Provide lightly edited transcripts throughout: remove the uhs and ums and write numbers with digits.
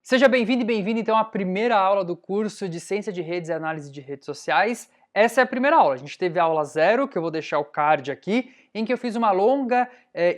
Seja bem-vindo e bem-vinda então à primeira aula do curso de Ciência de Redes e Análise de Redes Sociais. Essa é a primeira aula. A gente teve a aula 0, que eu vou deixar o card aqui, em que eu fiz uma longa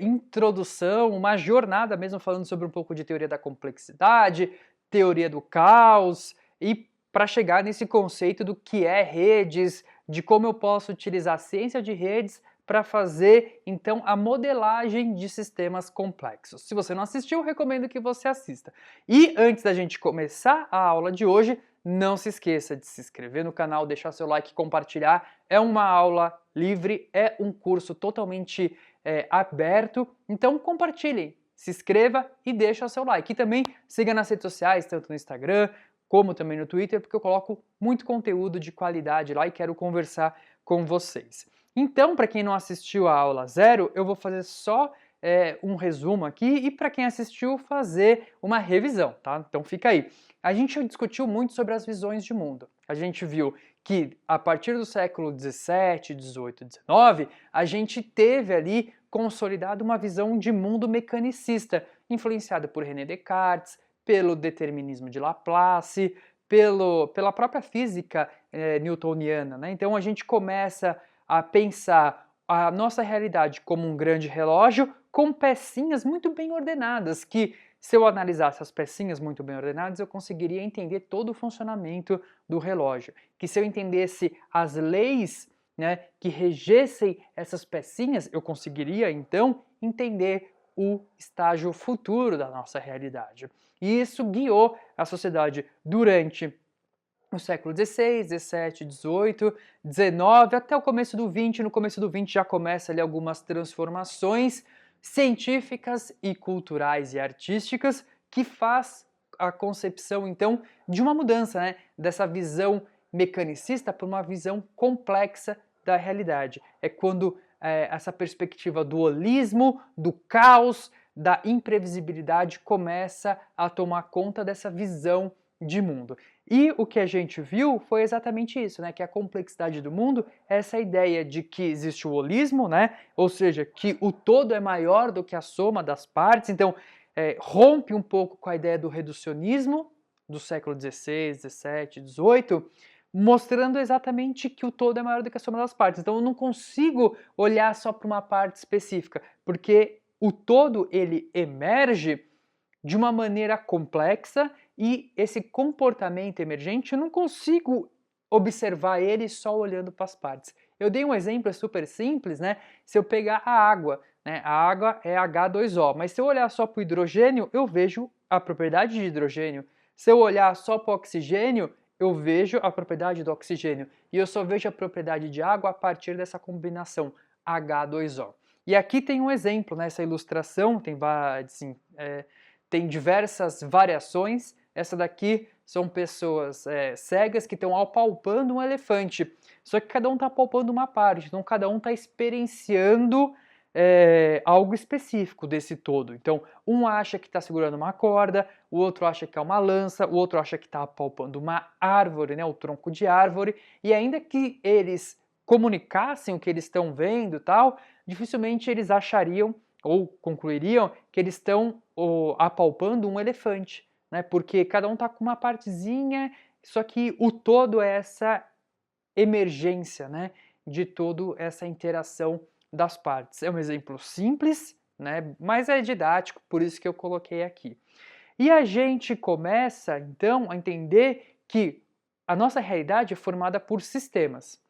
introdução, uma jornada mesmo falando sobre um pouco de teoria da complexidade, teoria do caos e para chegar nesse conceito do que é redes, de como eu posso utilizar a ciência de redes para fazer, então, a modelagem de sistemas complexos. Se você não assistiu, recomendo que você assista. E antes da gente começar a aula de hoje, não se esqueça de se inscrever no canal, deixar seu like, compartilhar. É uma aula livre, é um curso totalmente aberto, então compartilhem, se inscreva e deixa o seu like. E também siga nas redes sociais, tanto no Instagram como também no Twitter, porque eu coloco muito conteúdo de qualidade lá e quero conversar com vocês. Então, para quem não assistiu a aula 0, eu vou fazer só um resumo aqui e para quem assistiu fazer uma revisão, tá? Então fica aí. A gente discutiu muito sobre as visões de mundo. A gente viu que a partir do século 17, 18, 19, a gente teve ali consolidado uma visão de mundo mecanicista, influenciada por René Descartes, pelo determinismo de Laplace, pela própria física newtoniana, né? Então a gente começa a pensar a nossa realidade como um grande relógio com pecinhas muito bem ordenadas, que se eu analisasse as pecinhas muito bem ordenadas, eu conseguiria entender todo o funcionamento do relógio. Que se eu entendesse as leis, né, que regessem essas pecinhas, eu conseguiria então entender o estágio futuro da nossa realidade. E isso guiou a sociedade durante no século XVI, XVII, XVIII, XIX, até o começo do XX. No começo do XX já começa ali algumas transformações científicas e culturais e artísticas que faz a concepção, então, de uma mudança, né, dessa visão mecanicista para uma visão complexa da realidade. É quando essa perspectiva do holismo, do caos, da imprevisibilidade começa a tomar conta dessa visão de mundo. E o que a gente viu foi exatamente isso, né? Que a complexidade do mundo é essa ideia de que existe o holismo, né? Ou seja, que o todo é maior do que a soma das partes. Então, rompe um pouco com a ideia do reducionismo do século XVI, XVII, XVIII, mostrando exatamente que o todo é maior do que a soma das partes. Então, eu não consigo olhar só para uma parte específica, porque o todo ele emerge de uma maneira complexa e esse comportamento emergente eu não consigo observar ele só olhando para as partes. Eu dei um exemplo super simples, né? Se eu pegar a água, né? A água é H2O, mas se eu olhar só para o hidrogênio, eu vejo a propriedade de hidrogênio. Se eu olhar só para o oxigênio, eu vejo a propriedade do oxigênio. E eu só vejo a propriedade de água a partir dessa combinação H2O. E aqui tem um exemplo, nessa ilustração, assim, tem diversas variações. Essa daqui são pessoas cegas que estão apalpando um elefante. Só que cada um está apalpando uma parte, então cada um está experienciando algo específico desse todo. Então, um acha que está segurando uma corda, o outro acha que é uma lança, o outro acha que está apalpando uma árvore, né, o tronco de árvore, e ainda que eles comunicassem o que eles estão vendo e tal, dificilmente eles achariam ou concluiriam que eles estão apalpando um elefante, né? Porque cada um está com uma partezinha, só que o todo é essa emergência, né? De toda essa interação das partes. É um exemplo simples, né? Mas é didático, por isso que eu coloquei aqui. E a gente começa, então, a entender que a nossa realidade é formada por sistemas.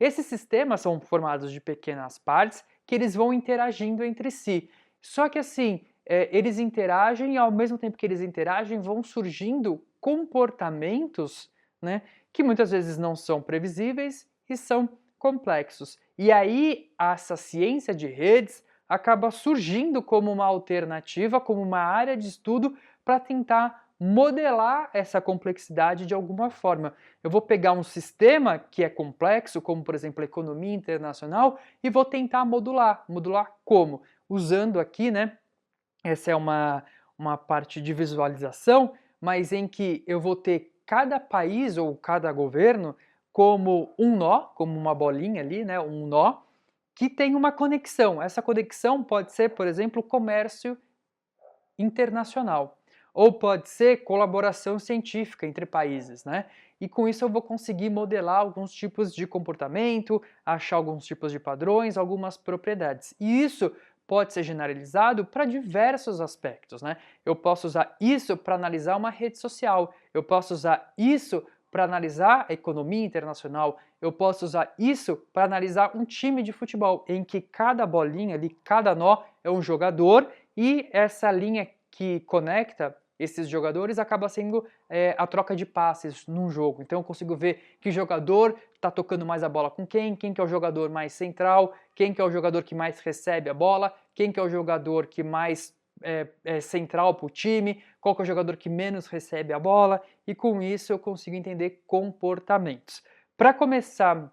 Esses sistemas são formados de pequenas partes que eles vão interagindo entre si. Só que assim, eles interagem e ao mesmo tempo que eles interagem vão surgindo comportamentos, né, que muitas vezes não são previsíveis e são complexos. E aí essa ciência de redes acaba surgindo como uma alternativa, como uma área de estudo para tentar modelar essa complexidade de alguma forma. Eu vou pegar um sistema que é complexo, como por exemplo a economia internacional, e vou tentar modular. Modular como? Usando aqui, né? Essa é uma parte de visualização, mas em que eu vou ter cada país ou cada governo como um nó, como uma bolinha ali, né? Um nó, que tem uma conexão. Essa conexão pode ser, por exemplo, comércio internacional. ou pode ser colaboração científica entre países, né? E com isso eu vou conseguir modelar alguns tipos de comportamento, achar alguns tipos de padrões, algumas propriedades. E isso pode ser generalizado para diversos aspectos, né? Eu posso usar isso para analisar uma rede social, eu posso usar isso para analisar a economia internacional, eu posso usar isso para analisar um time de futebol, em que cada bolinha ali, cada nó é um jogador e essa linha que conecta esses jogadores acaba sendo a troca de passes num jogo. Então eu consigo ver que jogador está tocando mais a bola com quem que é o jogador mais central, quem que é o jogador que mais recebe a bola, quem que é o jogador que mais é central para o time, qual que é o jogador que menos recebe a bola, e com isso eu consigo entender comportamentos. Para começar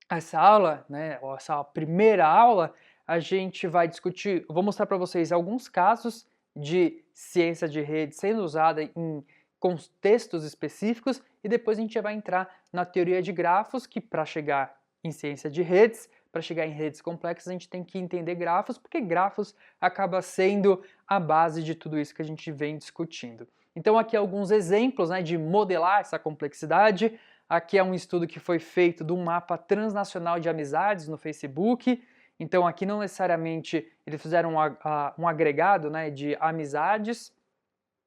essa aula, né, essa primeira aula, a gente vai discutir, vou mostrar para vocês alguns casos de ciência de rede sendo usada em contextos específicos e depois a gente já vai entrar na teoria de grafos, que para chegar em ciência de redes, para chegar em redes complexas, a gente tem que entender grafos, porque grafos acaba sendo a base de tudo isso que a gente vem discutindo. Então aqui alguns exemplos, né, de modelar essa complexidade. Aqui é um estudo que foi feito do mapa transnacional de amizades no Facebook. Então aqui não necessariamente eles fizeram um agregado, né, de amizades.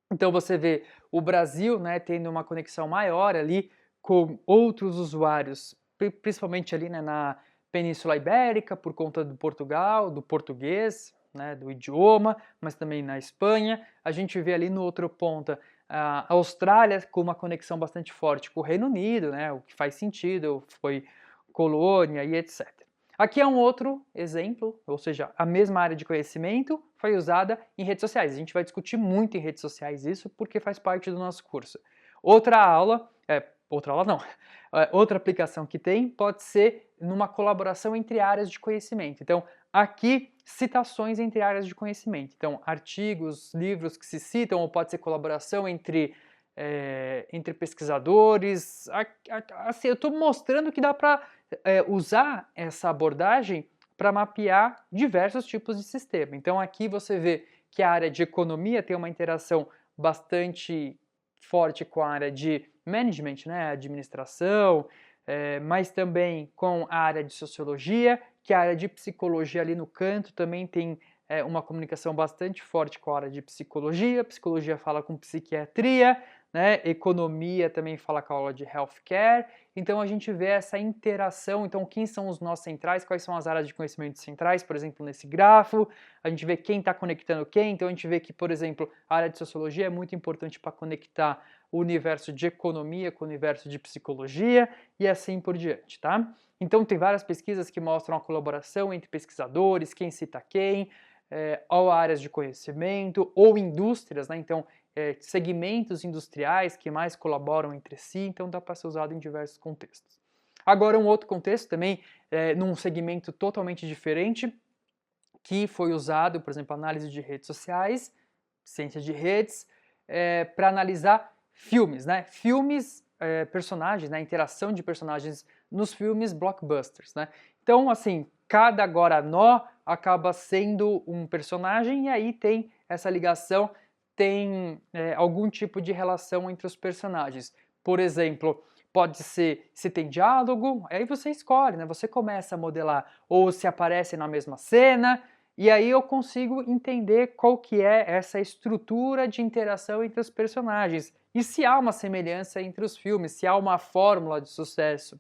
Então você vê o Brasil, né, tendo uma conexão maior ali com outros usuários, principalmente ali, né, na Península Ibérica, por conta do Portugal, do português, né, do idioma, mas também na Espanha. A gente vê ali no outro ponto a Austrália com uma conexão bastante forte com o Reino Unido, né, o que faz sentido, foi colônia e etc. Aqui é um outro exemplo, ou seja, a mesma área de conhecimento foi usada em redes sociais. A gente vai discutir muito em redes sociais isso porque faz parte do nosso curso. Outra aplicação que tem pode ser numa colaboração entre áreas de conhecimento. Então, aqui, citações entre áreas de conhecimento. Então, artigos, livros que se citam, ou pode ser colaboração entre pesquisadores. Assim, eu estou mostrando que dá para usar essa abordagem para mapear diversos tipos de sistema. Então aqui você vê que a área de economia tem uma interação bastante forte com a área de management, né, administração, mas também com a área de sociologia, que a área de psicologia ali no canto também tem uma comunicação bastante forte com a área de psicologia. Psicologia fala com psiquiatria, né? Economia também fala com a aula de healthcare. Então a gente vê essa interação. Então quem são os nós centrais, quais são as áreas de conhecimento centrais, por exemplo, nesse grafo. A gente vê quem está conectando quem. Então a gente vê que, por exemplo, a área de sociologia é muito importante para conectar o universo de economia com o universo de psicologia e assim por diante, tá? Então tem várias pesquisas que mostram a colaboração entre pesquisadores, quem cita quem, ou áreas de conhecimento, ou indústrias, né? Então segmentos industriais que mais colaboram entre si, então dá para ser usado em diversos contextos. Agora um outro contexto também, num segmento totalmente diferente, que foi usado, por exemplo, análise de redes sociais, ciência de redes, para analisar filmes, né? Filmes, personagens, né? Interação de personagens nos filmes blockbusters, né? Então, assim, cada agora nó acaba sendo um personagem e aí tem essa ligação, tem algum tipo de relação entre os personagens. Por exemplo, pode ser se tem diálogo, aí você escolhe, né? Você começa a modelar, ou se aparece na mesma cena, e aí eu consigo entender qual que é essa estrutura de interação entre os personagens. E se há uma semelhança entre os filmes, se há uma fórmula de sucesso,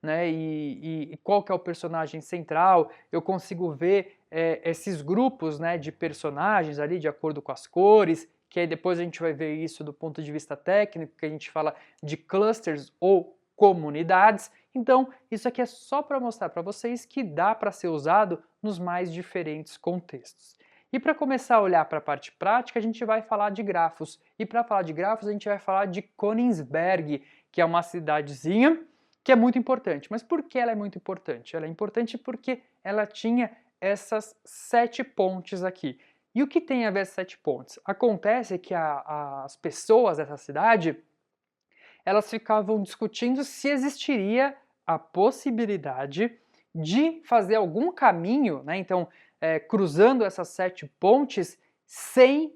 né? E qual que é o personagem central, eu consigo ver esses grupos, né, de personagens ali de acordo com as cores, que aí depois a gente vai ver isso do ponto de vista técnico, que a gente fala de clusters ou comunidades. Então, isso aqui é só para mostrar para vocês que dá para ser usado nos mais diferentes contextos. E para começar a olhar para a parte prática, a gente vai falar de grafos. E para falar de grafos, a gente vai falar de Königsberg, que é uma cidadezinha que é muito importante. Mas por que ela é muito importante? Ela é importante porque ela tinha essas 7 pontes aqui. E o que tem a ver essas 7 pontes? Acontece que as pessoas dessa cidade, elas ficavam discutindo se existiria a possibilidade de fazer algum caminho, né? Então, cruzando essas 7 pontes, sem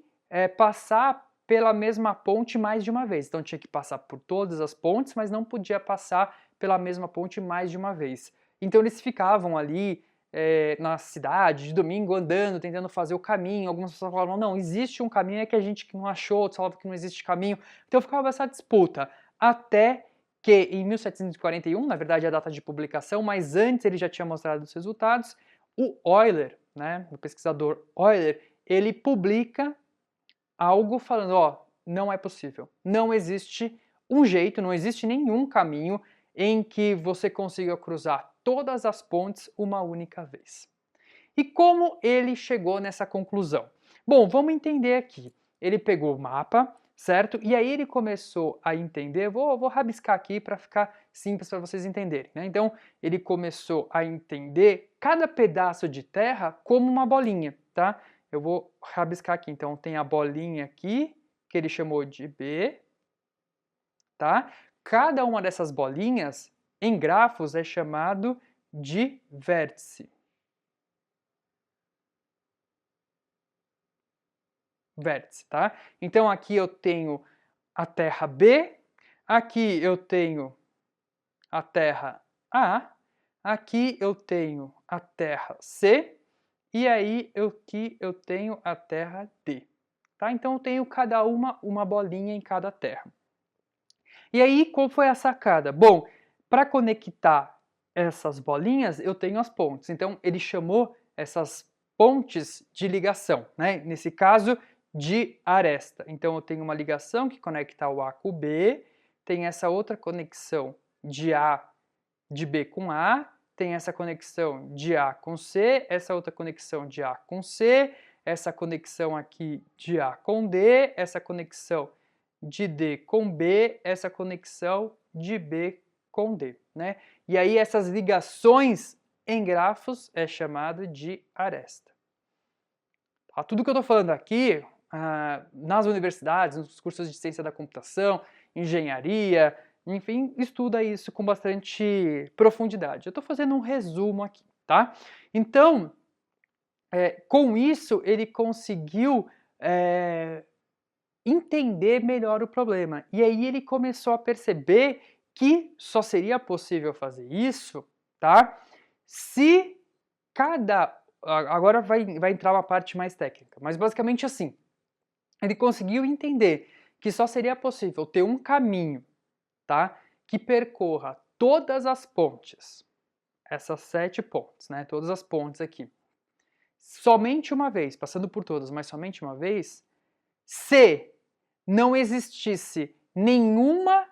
passar pela mesma ponte mais de uma vez. Então tinha que passar por todas as pontes, mas não podia passar pela mesma ponte mais de uma vez. Então eles ficavam ali na cidade, de domingo, andando, tentando fazer o caminho. Algumas pessoas falavam, não, existe um caminho, é que a gente não achou, outros falavam que não existe caminho. Então ficava essa disputa, até que em 1741, na verdade é a data de publicação, mas antes ele já tinha mostrado os resultados, o Euler, né, o pesquisador Euler, ele publica algo falando, ó, não é possível, não existe um jeito, não existe nenhum caminho em que você consiga cruzar todas as pontes uma única vez. E como ele chegou nessa conclusão? Bom, vamos entender aqui. Ele pegou o mapa, certo? E aí ele começou a entender, vou rabiscar aqui para ficar simples para vocês entenderem, né? Então, ele começou a entender cada pedaço de terra como uma bolinha, tá? Eu vou rabiscar aqui, então tem a bolinha aqui, que ele chamou de B, tá? Cada uma dessas bolinhas, em grafos, é chamado de vértice. Vértice, tá? Então aqui eu tenho a terra B, aqui eu tenho a terra A, aqui eu tenho a terra C, e aí aqui eu tenho a terra D. Tá? Então eu tenho cada uma bolinha em cada terra. E aí, qual foi a sacada? Bom, para conectar essas bolinhas, eu tenho as pontes. Então ele chamou essas pontes de ligação, né? Nesse caso, de aresta. Então eu tenho uma ligação que conecta o A com o B, tem essa outra conexão de B com A, tem essa conexão de A com C, essa outra conexão de A com C, essa conexão aqui de A com D, essa conexão de D com B, essa conexão de B com D, né? E aí essas ligações em grafos é chamado de aresta. Tá? Tudo que eu estou falando aqui, nas universidades, nos cursos de ciência da computação, engenharia, enfim, estuda isso com bastante profundidade. Eu estou fazendo um resumo aqui, tá? Então, com isso, ele conseguiu entender melhor o problema. E aí ele começou a perceber que só seria possível fazer isso, tá? Se cada... Agora vai entrar uma parte mais técnica, mas basicamente assim, ele conseguiu entender que só seria possível ter um caminho, tá? Que percorra todas as pontes, essas 7 pontes, né? Todas as pontes aqui, somente uma vez, passando por todas, mas somente uma vez, se não existisse nenhuma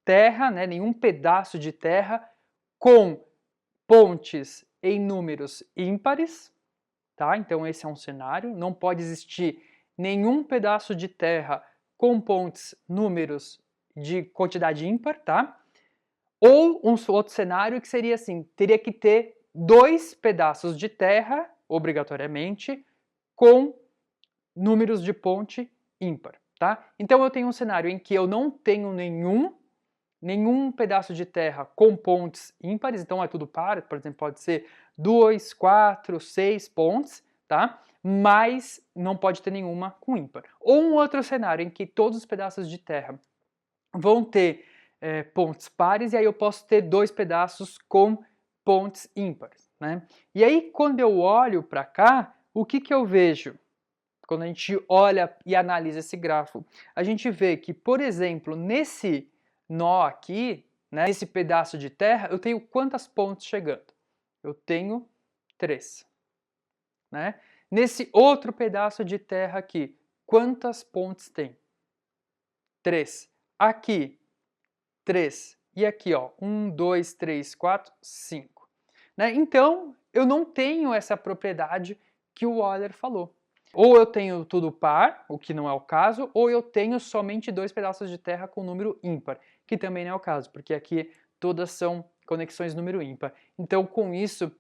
terra, né, nenhum pedaço de terra com pontes em números ímpares, tá? Então esse é um cenário, não pode existir nenhum pedaço de terra com pontes números de quantidade ímpar, tá? Ou um outro cenário que seria assim, teria que ter 2 pedaços de terra, obrigatoriamente, com números de ponte ímpar, tá? Então eu tenho um cenário em que eu não tenho nenhum pedaço de terra com pontes ímpares, então é tudo par, por exemplo, pode ser 2, 4, 6 pontes, tá? Mas não pode ter nenhuma com ímpar. Ou um outro cenário em que todos os pedaços de terra vão ter pontes pares, e aí eu posso ter 2 pedaços com pontes ímpares, né? E aí, quando eu olho para cá, o que eu vejo? Quando a gente olha e analisa esse grafo, a gente vê que, por exemplo, nesse nó aqui, né, nesse pedaço de terra, eu tenho quantas pontes chegando? Eu tenho 3. Né? Nesse outro pedaço de terra aqui, quantas pontes tem? 3. Aqui, 3. E aqui, ó, 1, 2, 3, 4, 5. Né? Então, eu não tenho essa propriedade que o Euler falou. Ou eu tenho tudo par, o que não é o caso, ou eu tenho somente 2 pedaços de terra com número ímpar, que também não é o caso, porque aqui todas são conexões número ímpar. Então, com isso,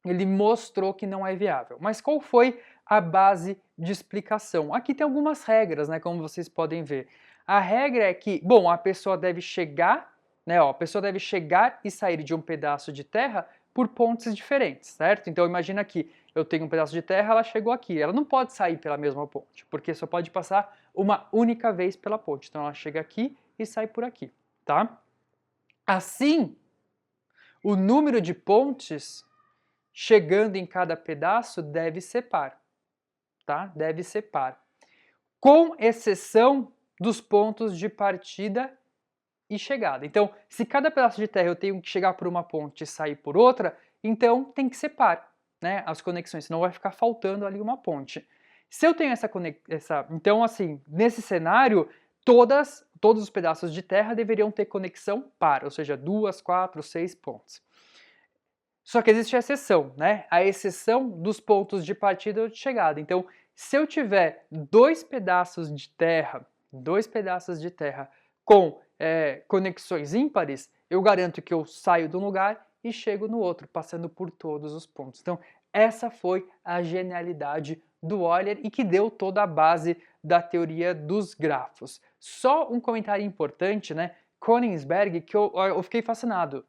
ele mostrou que não é viável. Mas qual foi a base de explicação? Aqui tem algumas regras, né, como vocês podem ver. A regra é que, bom, a pessoa deve chegar, né, ó, a pessoa deve chegar e sair de um pedaço de terra por pontes diferentes, certo? Então imagina aqui, eu tenho um pedaço de terra, ela chegou aqui, ela não pode sair pela mesma ponte, porque só pode passar uma única vez pela ponte. Então ela chega aqui e sai por aqui, tá? Assim, o número de pontes chegando em cada pedaço deve ser par, tá? Deve ser par. Com exceção dos pontos de partida e chegada. Então, se cada pedaço de terra eu tenho que chegar por uma ponte e sair por outra, então tem que ser par, né? As conexões, senão vai ficar faltando ali uma ponte. Se eu tenho então assim, nesse cenário, todos os pedaços de terra deveriam ter conexão par, ou seja, 2, 4, 6 pontes. Só que existe a exceção, né? A exceção dos pontos de partida ou de chegada. Então, se eu tiver dois pedaços de terra com conexões ímpares, eu garanto que eu saio de um lugar e chego no outro, passando por todos os pontos. Então, essa foi a genialidade do Euler e que deu toda a base da teoria dos grafos. Só um comentário importante, né? Königsberg, que eu fiquei fascinado.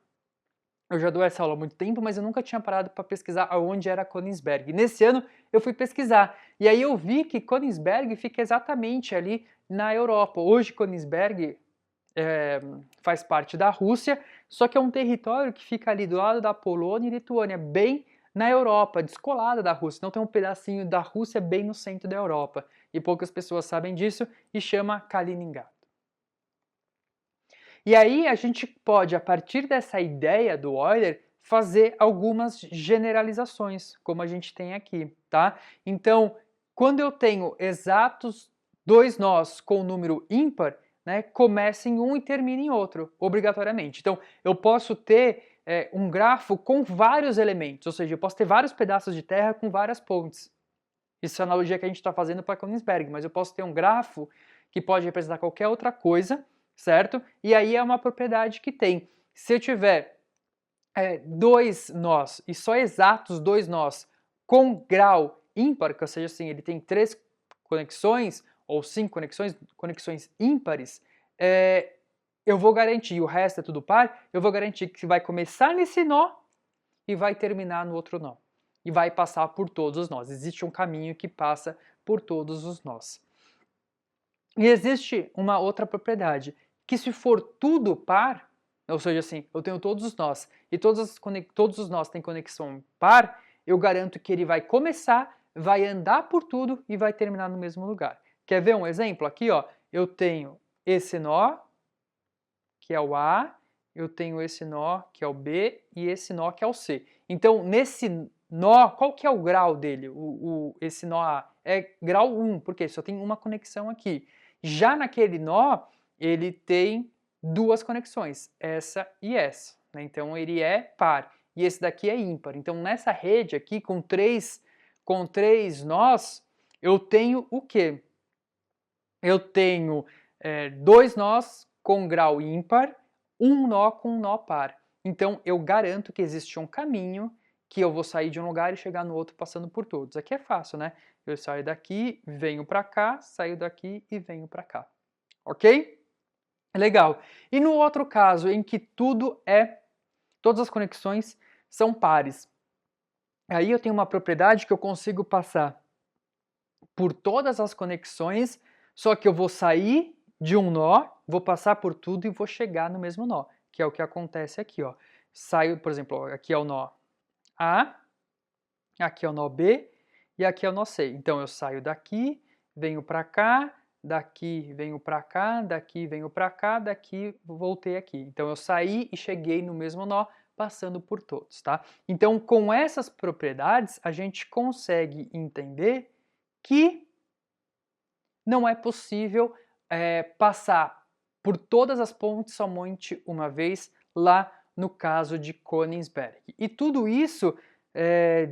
Eu já dou essa aula há muito tempo, mas eu nunca tinha parado para pesquisar aonde era Königsberg. Nesse ano eu fui pesquisar e aí eu vi que Königsberg fica exatamente ali na Europa. Hoje Königsberg faz parte da Rússia, só que é um território que fica ali do lado da Polônia e Lituânia, bem na Europa, descolada da Rússia. Então tem um pedacinho da Rússia bem no centro da Europa. E poucas pessoas sabem disso e chama Kaliningrado. E aí a gente pode, a partir dessa ideia do Euler, fazer algumas generalizações, como a gente tem aqui, tá? Então, quando eu tenho exatos dois nós com o número ímpar, né, começa em um e termina em outro, obrigatoriamente. Então, eu posso ter um grafo com vários elementos, ou seja, eu posso ter vários pedaços de terra com várias pontes. Isso é a analogia que a gente está fazendo para Königsberg, mas eu posso ter um grafo que pode representar qualquer outra coisa, certo? E aí é uma propriedade que tem. Se eu tiver dois nós e só exatos dois nós com grau ímpar, ou seja, assim, ele tem 3 conexões ou 5 conexões ímpares, eu vou garantir, o resto é tudo par, eu vou garantir que vai começar nesse nó e vai terminar no outro nó. E vai passar por todos os nós. Existe um caminho que passa por todos os nós. E existe uma outra propriedade, que se for tudo par, ou seja, assim, eu tenho todos os nós e todos os nós têm conexão par, eu garanto que ele vai começar, vai andar por tudo e vai terminar no mesmo lugar. Quer ver um exemplo? Aqui, ó, eu tenho esse nó, que é o A, eu tenho esse nó, que é o B, e esse nó, que é o C. Então, nesse nó, qual que é o grau dele? Esse nó A é grau 1, porque só tem uma conexão aqui. Já naquele nó, ele tem duas conexões, essa e essa, né? Então ele é par, e esse daqui é ímpar. Então nessa rede aqui, com três nós, eu tenho o quê? Eu tenho dois nós com grau ímpar, um nó com nó par. Então eu garanto que existe um caminho que eu vou sair de um lugar e chegar no outro passando por todos. Aqui é fácil, né? Eu saio daqui, venho para cá, saio daqui e venho para cá. Ok? Legal. E no outro caso, em que todas as conexões são pares. Aí eu tenho uma propriedade que eu consigo passar por todas as conexões, só que eu vou sair de um nó, vou passar por tudo e vou chegar no mesmo nó, que é o que acontece aqui, ó. Saio, por exemplo, aqui é o nó A, aqui é o nó B e aqui é o nó C. Então eu saio daqui, venho para cá, daqui venho para cá, daqui venho para cá, daqui voltei aqui. Então eu saí e cheguei no mesmo nó, passando por todos, tá? Então com essas propriedades a gente consegue entender que não é possível passar por todas as pontes somente uma vez lá no caso de Königsberg. E tudo isso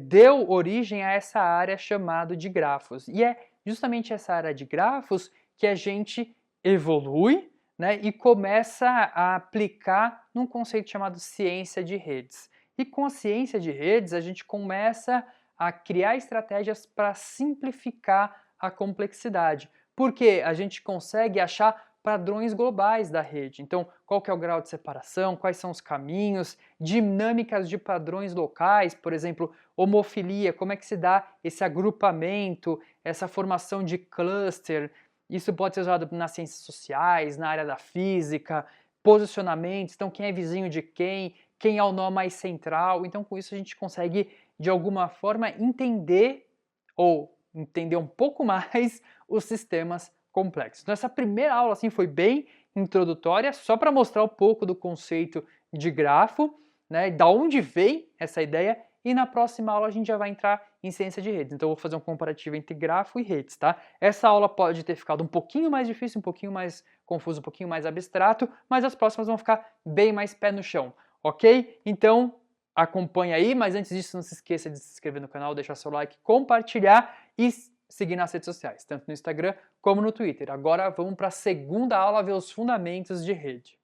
deu origem a essa área chamada de grafos. E é justamente essa área de grafos que a gente evolui, né, e começa a aplicar num conceito chamado ciência de redes. E com a ciência de redes a gente começa a criar estratégias para simplificar a complexidade, porque a gente consegue achar padrões globais da rede. Então, qual que é o grau de separação, quais são os caminhos, dinâmicas de padrões locais, por exemplo, homofilia, como é que se dá esse agrupamento, essa formação de cluster Isso pode ser usado nas ciências sociais, na área da física, posicionamentos, então quem é vizinho de quem é o nó mais central. Então com isso a gente consegue, de alguma forma, entender ou entender um pouco mais os sistemas complexos. Então essa primeira aula assim foi bem introdutória, só para mostrar um pouco do conceito de grafo, né, da onde vem essa ideia, e na próxima aula a gente já vai entrar em ciência de redes. Então eu vou fazer um comparativo entre grafo e redes, tá? Essa aula pode ter ficado um pouquinho mais difícil, um pouquinho mais confuso, um pouquinho mais abstrato, mas as próximas vão ficar bem mais pé no chão, ok? Então acompanha aí, mas antes disso não se esqueça de se inscrever no canal, deixar seu like, compartilhar e seguir nas redes sociais, tanto no Instagram como no Twitter. Agora vamos para a segunda aula, ver os fundamentos de rede.